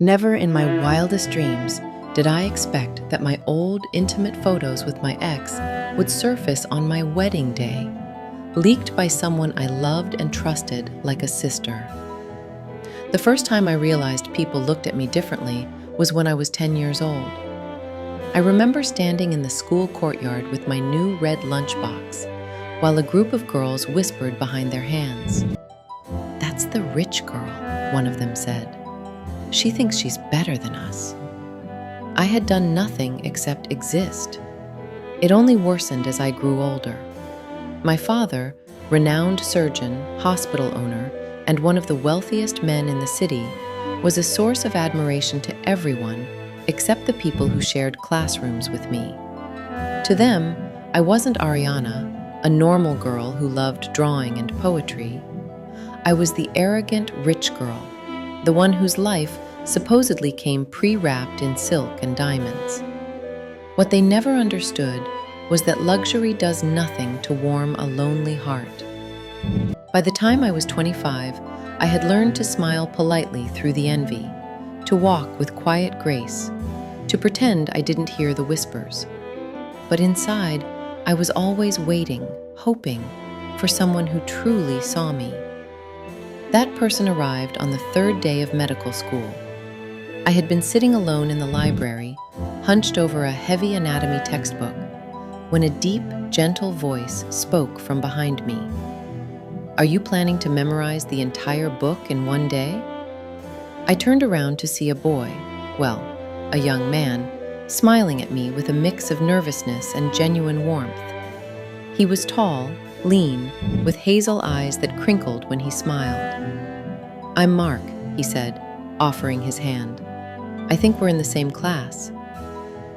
Never in my wildest dreams did I expect that my old, intimate photos with my ex would surface on my wedding day, leaked by someone I loved and trusted like a sister. The first time I realized people looked at me differently was when I was 10 years old. I remember standing in the school courtyard with my new red lunchbox, while a group of girls whispered behind their hands. "That's the rich girl," one of them said. "She thinks she's better than us." I had done nothing except exist. It only worsened as I grew older. My father, renowned surgeon, hospital owner, and one of the wealthiest men in the city, was a source of admiration to everyone except the people who shared classrooms with me. To them, I wasn't Ariana, a normal girl who loved drawing and poetry. I was the arrogant rich girl, the one whose life supposedly came pre-wrapped in silk and diamonds. What they never understood was that luxury does nothing to warm a lonely heart. By the time I was 25, I had learned to smile politely through the envy, to walk with quiet grace, to pretend I didn't hear the whispers. But inside, I was always waiting, hoping, for someone who truly saw me. That person arrived on the third day of medical school. I had been sitting alone in the library, hunched over a heavy anatomy textbook, when a deep, gentle voice spoke from behind me. "Are you planning to memorize the entire book in one day?" I turned around to see a boy, well, a young man, smiling at me with a mix of nervousness and genuine warmth. He was tall, lean, with hazel eyes that crinkled when he smiled. "I'm Mark," he said, offering his hand. "I think we're in the same class."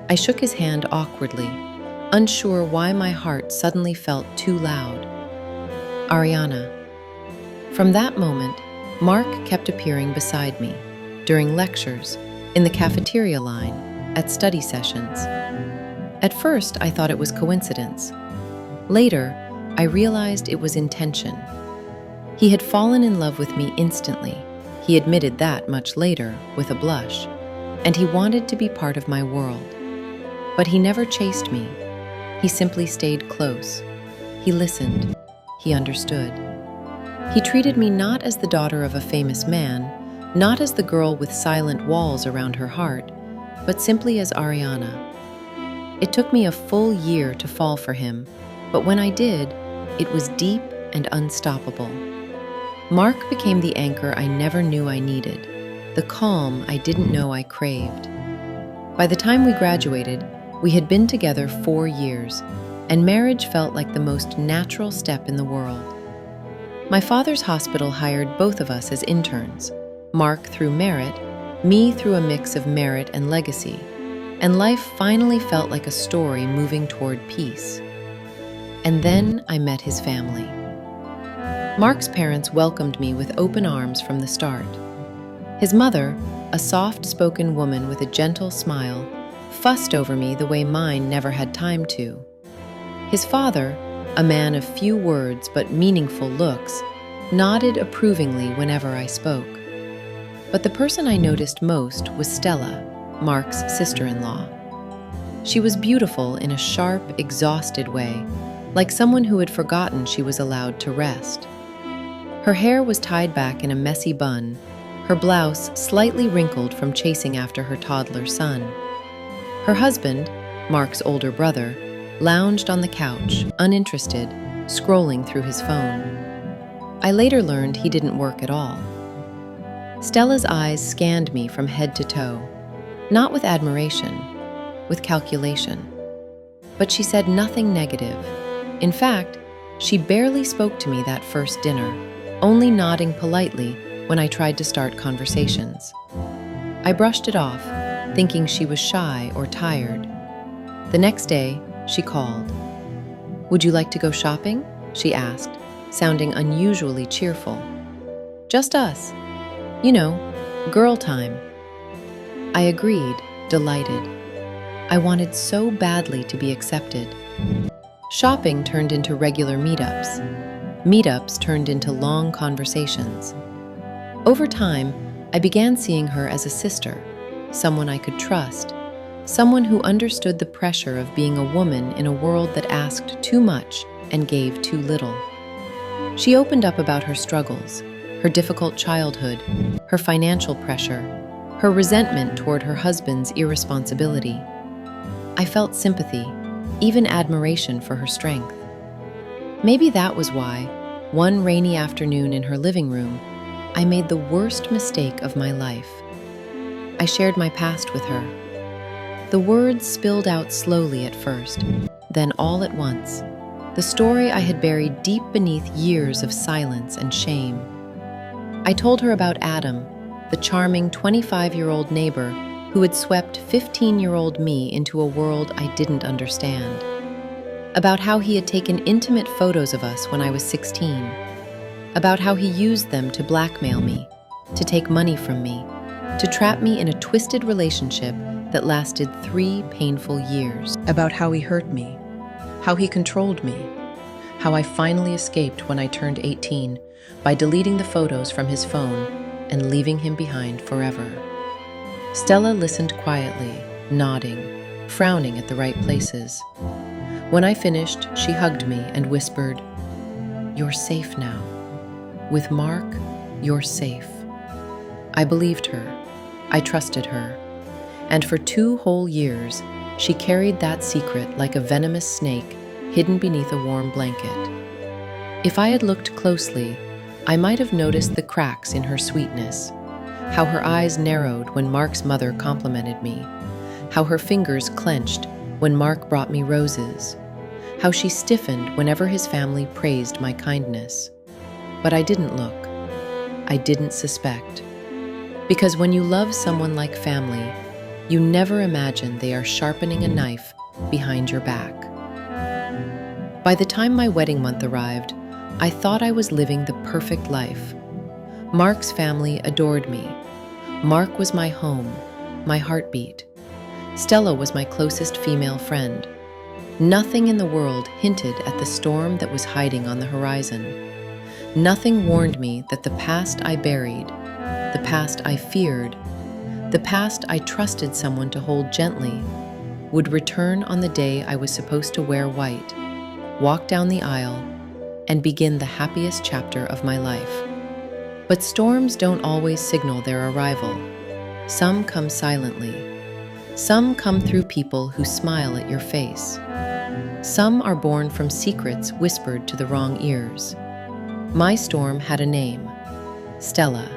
I shook his hand awkwardly, unsure why my heart suddenly felt too loud. "Ariana." From that moment, Mark kept appearing beside me, during lectures, in the cafeteria line, at study sessions. At first, I thought it was coincidence. Later, I realized it was intention. He had fallen in love with me instantly. He admitted that much later, with a blush, and he wanted to be part of my world. But he never chased me. He simply stayed close. He listened. He understood. He treated me not as the daughter of a famous man, not as the girl with silent walls around her heart, but simply as Ariana. It took me a full year to fall for him, but when I did, it was deep and unstoppable. Mark became the anchor I never knew I needed, the calm I didn't know I craved. By the time we graduated, we had been together 4 years, and marriage felt like the most natural step in the world. My father's hospital hired both of us as interns, Mark through merit, me through a mix of merit and legacy, and life finally felt like a story moving toward peace. And then I met his family. Mark's parents welcomed me with open arms from the start. His mother, a soft-spoken woman with a gentle smile, fussed over me the way mine never had time to. His father, a man of few words but meaningful looks, nodded approvingly whenever I spoke. But the person I noticed most was Stella, Mark's sister-in-law. She was beautiful in a sharp, exhausted way, like someone who had forgotten she was allowed to rest. Her hair was tied back in a messy bun, her blouse slightly wrinkled from chasing after her toddler son. Her husband, Mark's older brother, lounged on the couch, uninterested, scrolling through his phone. I later learned he didn't work at all. Stella's eyes scanned me from head to toe, not with admiration, with calculation. But she said nothing negative. In fact, she barely spoke to me that first dinner, only nodding politely when I tried to start conversations. I brushed it off, thinking she was shy or tired. The next day, she called. "Would you like to go shopping?" she asked, sounding unusually cheerful. "Just us. You know, girl time." I agreed, delighted. I wanted so badly to be accepted. Shopping turned into regular meetups. Meetups turned into long conversations. Over time, I began seeing her as a sister, someone I could trust, someone who understood the pressure of being a woman in a world that asked too much and gave too little. She opened up about her struggles, her difficult childhood, her financial pressure, her resentment toward her husband's irresponsibility. I felt sympathy, even admiration for her strength. Maybe that was why, one rainy afternoon in her living room, I made the worst mistake of my life. I shared my past with her. The words spilled out slowly at first, then all at once. The story I had buried deep beneath years of silence and shame. I told her about Adam, the charming 25-year-old neighbor who had swept 15-year-old me into a world I didn't understand. About how he had taken intimate photos of us when I was 16. About how he used them to blackmail me, to take money from me, to trap me in a twisted relationship that lasted 3 painful years. About how he hurt me, how he controlled me, how I finally escaped when I turned 18 by deleting the photos from his phone and leaving him behind forever. Stella listened quietly, nodding, frowning at the right places. When I finished, she hugged me and whispered, "You're safe now. With Mark, you're safe." I believed her. I trusted her. And for 2 whole years, she carried that secret like a venomous snake hidden beneath a warm blanket. If I had looked closely, I might have noticed the cracks in her sweetness, how her eyes narrowed when Mark's mother complimented me, how her fingers clenched when Mark brought me roses, how she stiffened whenever his family praised my kindness. But I didn't look. I didn't suspect. Because when you love someone like family, you never imagine they are sharpening a knife behind your back. By the time my wedding month arrived, I thought I was living the perfect life. Mark's family adored me. Mark was my home, my heartbeat. Stella was my closest female friend. Nothing in the world hinted at the storm that was hiding on the horizon. Nothing warned me that the past I buried, the past I feared, the past I trusted someone to hold gently, would return on the day I was supposed to wear white, walk down the aisle, and begin the happiest chapter of my life. But storms don't always signal their arrival. Some come silently. Some come through people who smile at your face. Some are born from secrets whispered to the wrong ears. My storm had a name, Stella,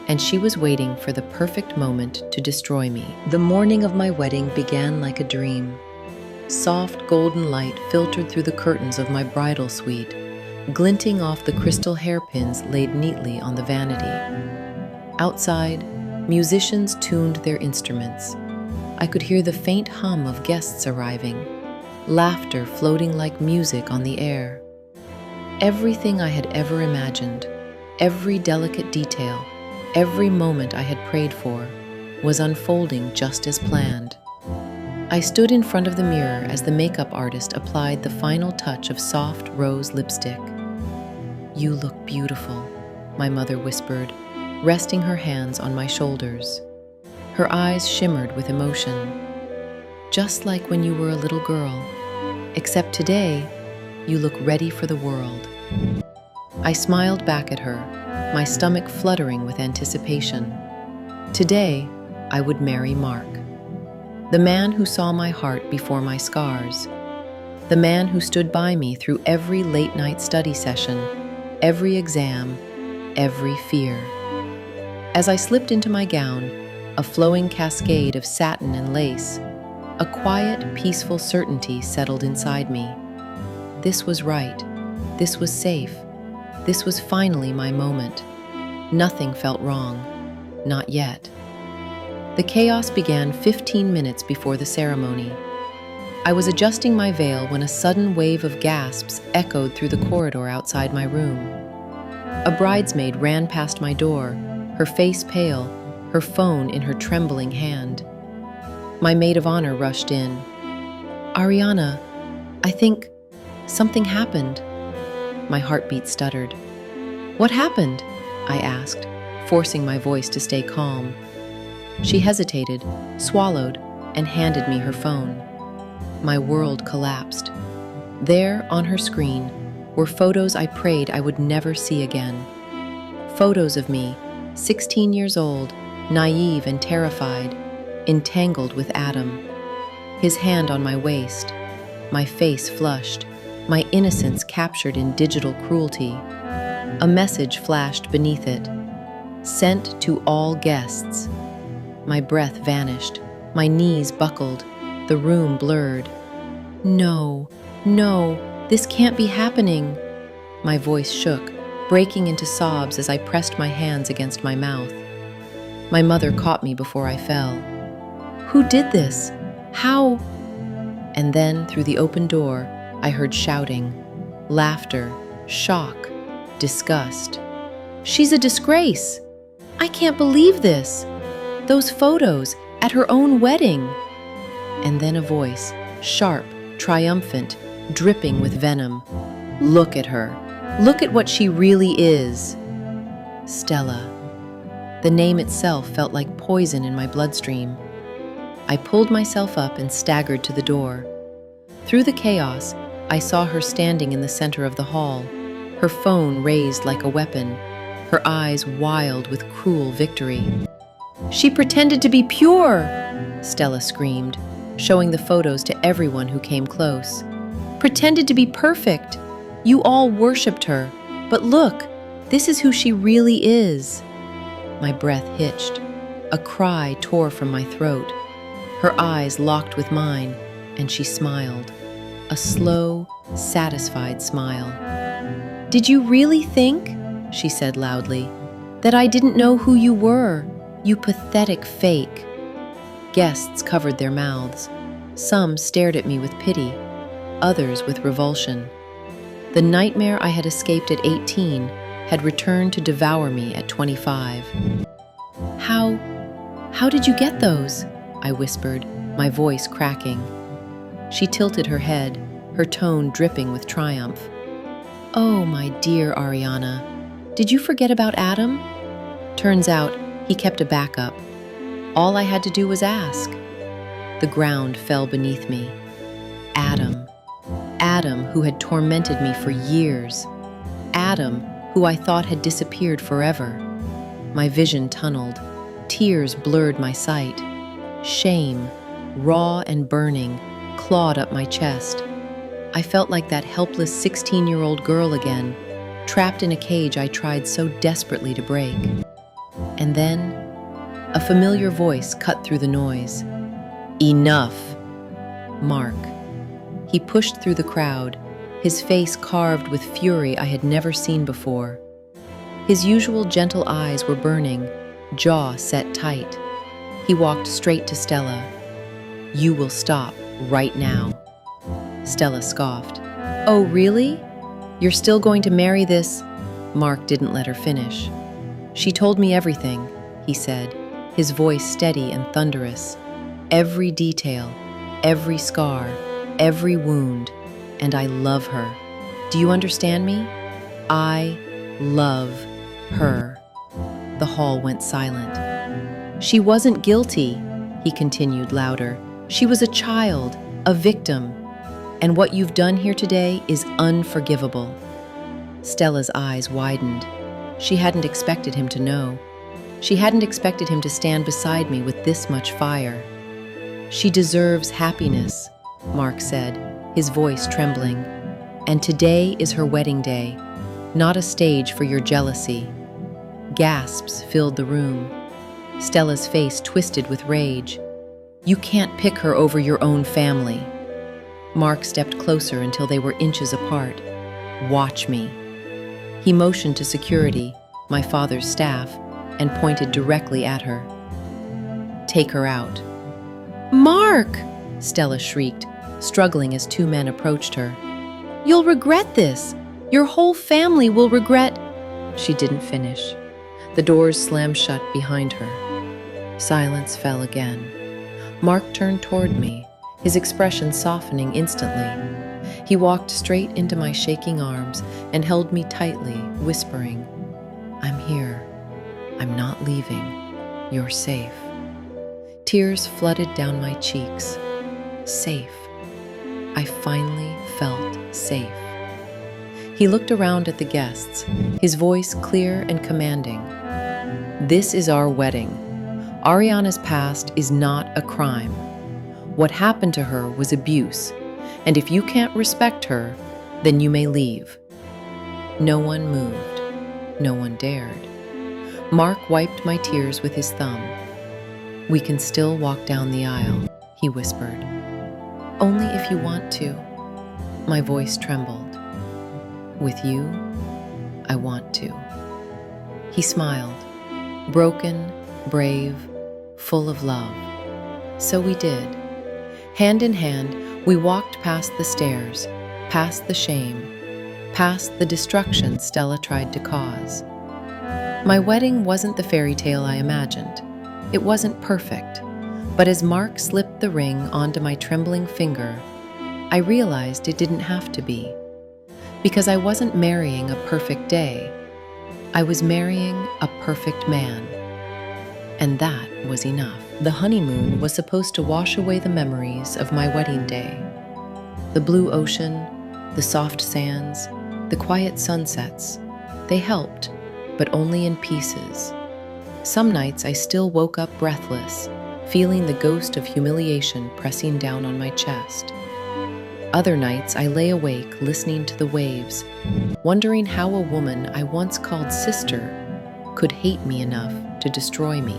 and she was waiting for the perfect moment to destroy me. The morning of my wedding began like a dream. Soft golden light filtered through the curtains of my bridal suite, glinting off the crystal hairpins laid neatly on the vanity. Outside, musicians tuned their instruments. I could hear the faint hum of guests arriving, laughter floating like music on the air. Everything I had ever imagined, every delicate detail, every moment I had prayed for, was unfolding just as planned. I stood in front of the mirror as the makeup artist applied the final touch of soft rose lipstick. "You look beautiful," my mother whispered, resting her hands on my shoulders. Her eyes shimmered with emotion. "Just like when you were a little girl, except today, you look ready for the world." I smiled back at her, my stomach fluttering with anticipation. Today, I would marry Mark. The man who saw my heart before my scars. The man who stood by me through every late-night study session, every exam, every fear. As I slipped into my gown, a flowing cascade of satin and lace, a quiet, peaceful certainty settled inside me. This was right. This was safe. This was finally my moment. Nothing felt wrong. Not yet. The chaos began 15 minutes before the ceremony. I was adjusting my veil when a sudden wave of gasps echoed through the corridor outside my room. A bridesmaid ran past my door, her face pale, her phone in her trembling hand. My maid of honor rushed in. "Ariana, I think something happened." My heartbeat stuttered. "What happened?" I asked, forcing my voice to stay calm. She hesitated, swallowed, and handed me her phone. My world collapsed. There, on her screen, were photos I prayed I would never see again. Photos of me, 16 years old, naive and terrified, entangled with Adam. His hand on my waist, my face flushed, my innocence captured in digital cruelty. A message flashed beneath it. Sent to all guests. My breath vanished, my knees buckled, the room blurred. No, this can't be happening. My voice shook, breaking into sobs as I pressed my hands against my mouth. My mother caught me before I fell. Who did this? How? And then, through the open door, I heard shouting, laughter, shock, disgust. She's a disgrace! I can't believe this! Those photos at her own wedding! And then a voice, sharp, triumphant, dripping with venom. Look at her. Look at what she really is. Stella. The name itself felt like poison in my bloodstream. I pulled myself up and staggered to the door. Through the chaos, I saw her standing in the center of the hall, her phone raised like a weapon, her eyes wild with cruel victory. She pretended to be pure, Stella screamed, showing the photos to everyone who came close. Pretended to be perfect. You all worshipped her, but look, this is who she really is. My breath hitched. A cry tore from my throat. Her eyes locked with mine, and she smiled. A slow, satisfied smile. Did you really think, she said loudly, that I didn't know who you were, you pathetic fake? Guests covered their mouths. Some stared at me with pity, others with revulsion. The nightmare I had escaped at 18 had returned to devour me at 25. How did you get those? I whispered, my voice cracking. She tilted her head, her tone dripping with triumph. Oh, my dear Ariana, did you forget about Adam? Turns out he kept a backup. All I had to do was ask. The ground fell beneath me. Adam, who had tormented me for years. Adam, who I thought had disappeared forever. My vision tunneled. Tears blurred my sight. Shame, raw and burning, clawed up my chest. I felt like that helpless 16-year-old girl again, trapped in a cage I tried so desperately to break. And then, a familiar voice cut through the noise. Enough! Mark. He pushed through the crowd, his face carved with fury I had never seen before. His usual gentle eyes were burning, jaw set tight. He walked straight to Stella. You will stop right now. Stella scoffed. Oh, really? You're still going to marry this? Mark didn't let her finish. She told me everything, he said, his voice steady and thunderous. Every detail, every scar, every wound, and I love her. Do you understand me? I love her. The hall went silent. She wasn't guilty, he continued louder. She was a child, a victim, and what you've done here today is unforgivable. Stella's eyes widened. She hadn't expected him to know. She hadn't expected him to stand beside me with this much fire. She deserves happiness, Mark said, his voice trembling. And today is her wedding day, not a stage for your jealousy. Gasps filled the room. Stella's face twisted with rage. You can't pick her over your own family. Mark stepped closer until they were inches apart. Watch me. He motioned to security, my father's staff, and pointed directly at her. Take her out. Mark! Stella shrieked, struggling as two men approached her. You'll regret this. Your whole family will regret. She didn't finish. The doors slammed shut behind her. Silence fell again. Mark turned toward me, his expression softening instantly. He walked straight into my shaking arms and held me tightly, whispering, I'm here. I'm not leaving. You're safe. Tears flooded down my cheeks. Safe. I finally felt safe. He looked around at the guests, his voice clear and commanding. This is our wedding. Ariana's past is not a crime. What happened to her was abuse, and if you can't respect her, then you may leave. No one moved. No one dared. Mark wiped my tears with his thumb. We can still walk down the aisle, he whispered. Only if you want to. My voice trembled. With you, I want to. He smiled, broken, brave, full of love. So we did. Hand in hand, we walked past the stairs, past the shame, past the destruction Stella tried to cause. My wedding wasn't the fairy tale I imagined. It wasn't perfect, but as Mark slipped the ring onto my trembling finger, I realized it didn't have to be. Because I wasn't marrying a perfect day. I was marrying a perfect man. And that was enough. The honeymoon was supposed to wash away the memories of my wedding day. The blue ocean, the soft sands, the quiet sunsets, they helped, but only in pieces. Some nights I still woke up breathless, feeling the ghost of humiliation pressing down on my chest. Other nights I lay awake listening to the waves, wondering how a woman I once called sister could hate me enough to destroy me.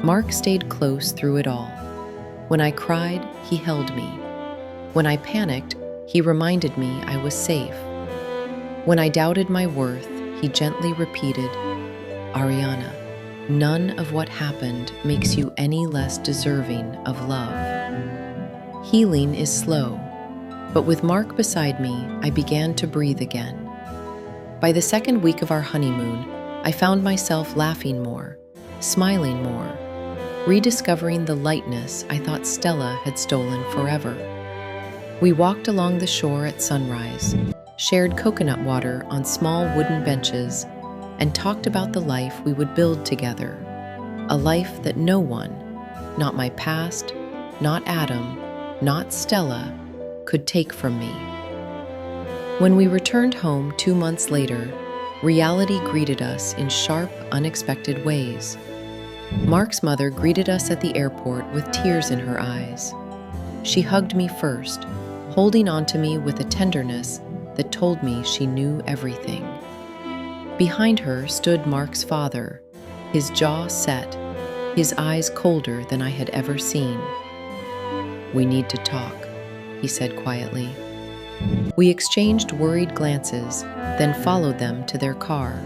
Mark stayed close through it all. When I cried, he held me. When I panicked, he reminded me I was safe. When I doubted my worth, he gently repeated, Ariana, none of what happened makes you any less deserving of love. Healing is slow, but with Mark beside me, I began to breathe again. By the second week of our honeymoon, I found myself laughing more, smiling more, rediscovering the lightness I thought Stella had stolen forever. We walked along the shore at sunrise, shared coconut water on small wooden benches, and talked about the life we would build together, a life that no one, not my past, not Adam, not Stella, could take from me. When we returned home 2 months later, reality greeted us in sharp, unexpected ways. Mark's mother greeted us at the airport with tears in her eyes. She hugged me first, holding on to me with a tenderness that told me she knew everything. Behind her stood Mark's father, his jaw set, his eyes colder than I had ever seen. We need to talk, he said quietly. We exchanged worried glances, then followed them to their car.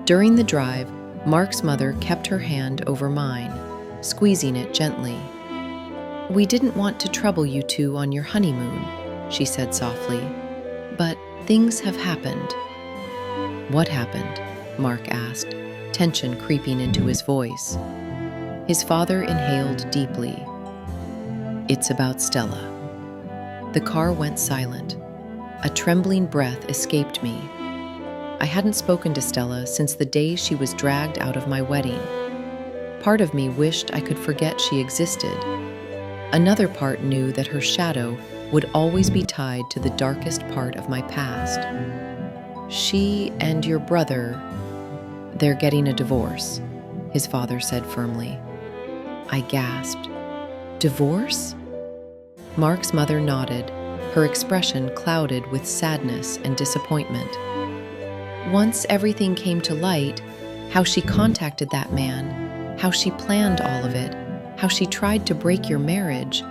During the drive, Mark's mother kept her hand over mine, squeezing it gently. We didn't want to trouble you two on your honeymoon, she said softly, but things have happened. What happened? Mark asked, tension creeping into his voice. His father inhaled deeply. It's about Stella. The car went silent. A trembling breath escaped me. I hadn't spoken to Stella since the day she was dragged out of my wedding. Part of me wished I could forget she existed. Another part knew that her shadow would always be tied to the darkest part of my past. She and your brother, they're getting a divorce, his father said firmly. I gasped. Divorce? Mark's mother nodded, her expression clouded with sadness and disappointment. Once everything came to light, how she contacted that man, how she planned all of it, how she tried to break your marriage,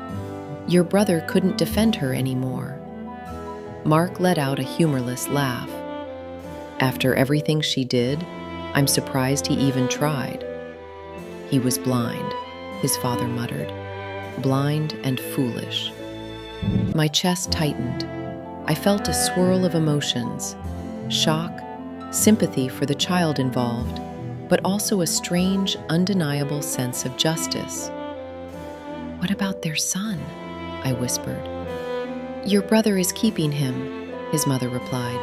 your brother couldn't defend her anymore. Mark let out a humorless laugh. After everything she did, I'm surprised he even tried. He was blind, his father muttered. Blind and foolish. My chest tightened. I felt a swirl of emotions, shock, sympathy for the child involved, but also a strange, undeniable sense of justice. What about their son? I whispered. Your brother is keeping him, his mother replied.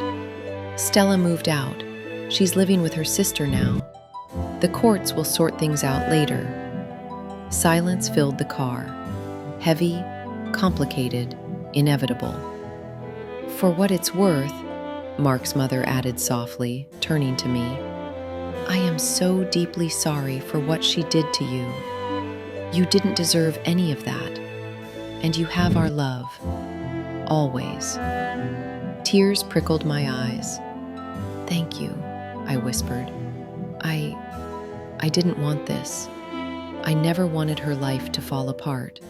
Stella moved out. She's living with her sister now. The courts will sort things out later. Silence filled the car. Heavy, complicated, inevitable. For what it's worth, Mark's mother added softly, turning to me, I am so deeply sorry for what she did to you. You didn't deserve any of that, and you have our love, always. Tears prickled my eyes. Thank you, I whispered. I didn't want this. I never wanted her life to fall apart.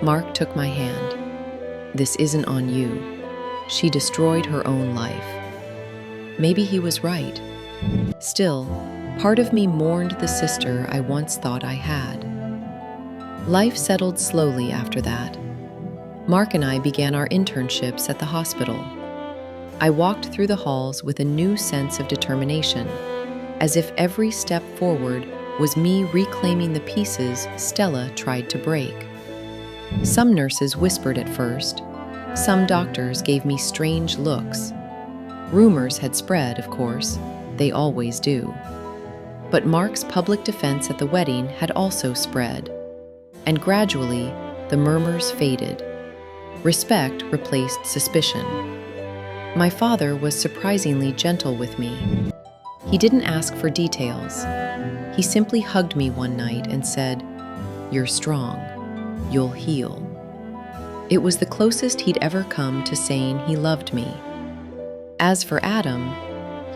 Mark took my hand. This isn't on you. She destroyed her own life. Maybe he was right. Still, part of me mourned the sister I once thought I had. Life settled slowly after that. Mark and I began our internships at the hospital. I walked through the halls with a new sense of determination, as if every step forward was me reclaiming the pieces Stella tried to break. Some nurses whispered at first. Some doctors gave me strange looks. Rumors had spread, of course. They always do. But Mark's public defense at the wedding had also spread. And gradually, the murmurs faded. Respect replaced suspicion. My father was surprisingly gentle with me. He didn't ask for details. He simply hugged me one night and said, "You're strong. You'll heal." It was the closest he'd ever come to saying he loved me. As for Adam,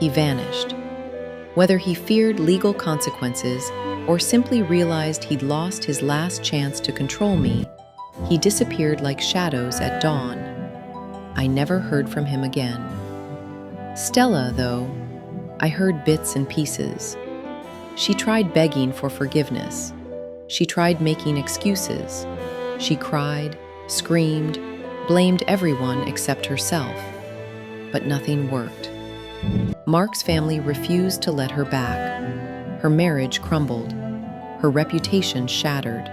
he vanished. Whether he feared legal consequences or simply realized he'd lost his last chance to control me, he disappeared like shadows at dawn. I never heard from him again. Stella, though, I heard bits and pieces. She tried begging for forgiveness. She tried making excuses. She cried, screamed, blamed everyone except herself. But nothing worked. Mark's family refused to let her back. Her marriage crumbled. Her reputation shattered.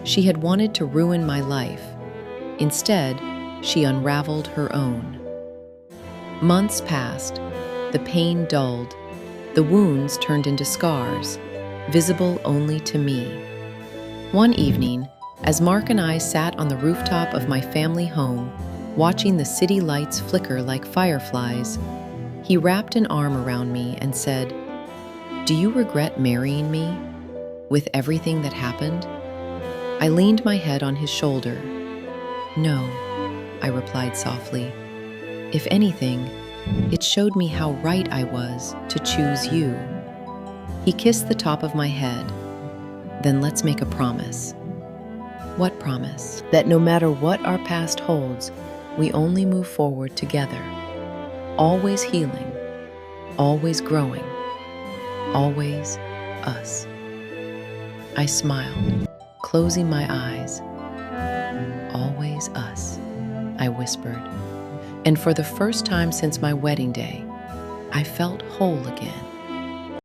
She had wanted to ruin my life. Instead, she unraveled her own. Months passed. The pain dulled. The wounds turned into scars, visible only to me. One evening, as Mark and I sat on the rooftop of my family home, watching the city lights flicker like fireflies, he wrapped an arm around me and said, "Do you regret marrying me, with everything that happened?" I leaned my head on his shoulder. "No," I replied softly. "If anything, it showed me how right I was to choose you." He kissed the top of my head. "Then let's make a promise." "What promise?" "That no matter what our past holds, we only move forward together. Always healing, always growing, always us." I smiled, closing my eyes. "Always us," I whispered. And for the first time since my wedding day, I felt whole again.